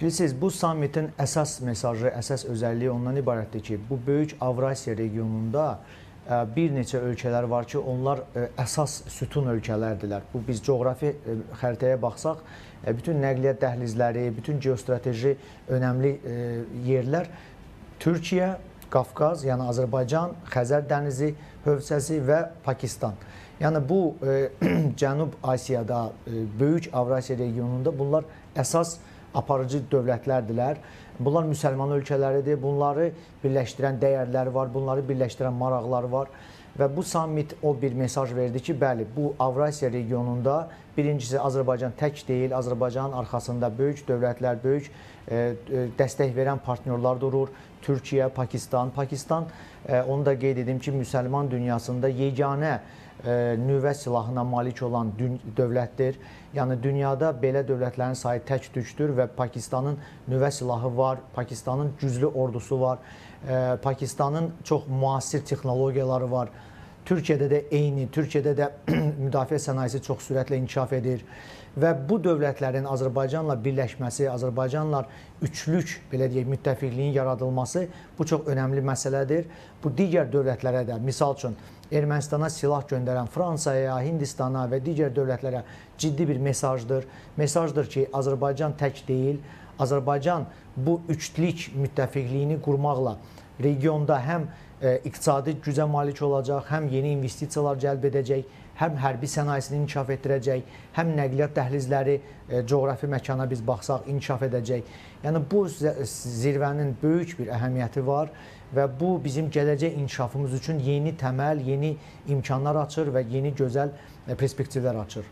Bilirsiniz, bu sammitin əsas mesajı, əsas özəlliyi ondan ibarətdir ki, bu böyük Avrasiya regionunda bir neçə ölkələr var ki, onlar əsas sütun ölkələrdirlər. Bu biz coğrafi xəritəyə baxsaq, bütün nəqliyyat dəhlizləri, bütün geostrateji önəmli yerlər Türkiyə, Qafqaz, yəni Azərbaycan, Xəzər dənizi hövzəsi və Pakistan. Yəni bu Cənub Asiyada, böyük Avrasiya regionunda bunlar əsas aparıcı dövlətlərdirlər. Bunlar müsəlman ölkələridir. Bunları birləşdirən dəyərlər var, bunları birləşdirən maraqlar var. Və bu sammit o bir mesaj verdi ki, bəli, bu Avrasiya regionunda birincisi Azərbaycan tək deyil, Azərbaycanın arxasında böyük dövlətlər, böyük dəstək verən partnyorlar durur. Türkiyə, Pakistan. Pakistan, onu da qeyd edim ki, müsəlman dünyasında yeganə nüvə silahına malik olan dövlətdir. Yəni dünyada belə dövlətlərin sayı tək tükdür və Pakistanın nüvə silahı var, Pakistanın güclü ordusu var, Pakistanın çox müasir texnologiyaları var. Türkiyədə də eyni, Türkiyədə də müdafiə sənayesi çox sürətlə inkişaf edir. Və bu dövlətlərin Azərbaycanla birləşməsi, Azərbaycanla üçlük, belə deyək, müttəfiqliyin yaradılması bu çox önəmli məsələdir. Bu digər dövlətlərə də, misal üçün, Ermənistana silah göndərən Fransaya, Hindistana və digər dövlətlərə ciddi bir mesajdır. Mesajdır ki, Azərbaycan tək deyil, Azərbaycan bu üçlük müttəfiqliyini qurmaqla regionda həm iqtisadi gücə malik olacaq, həm yeni investisiyalar cəlb edəcək, həm hərbi sənayesini inkişaf etdirəcək, həm nəqliyyat dəhlizləri coğrafi məkana biz baxsaq inkişaf edəcək. Yəni bu zirvənin böyük bir əhəmiyyəti var və bu bizim gələcək inkişafımız üçün yeni təməl, yeni imkanlar açır və yeni gözəl perspektivlər açır.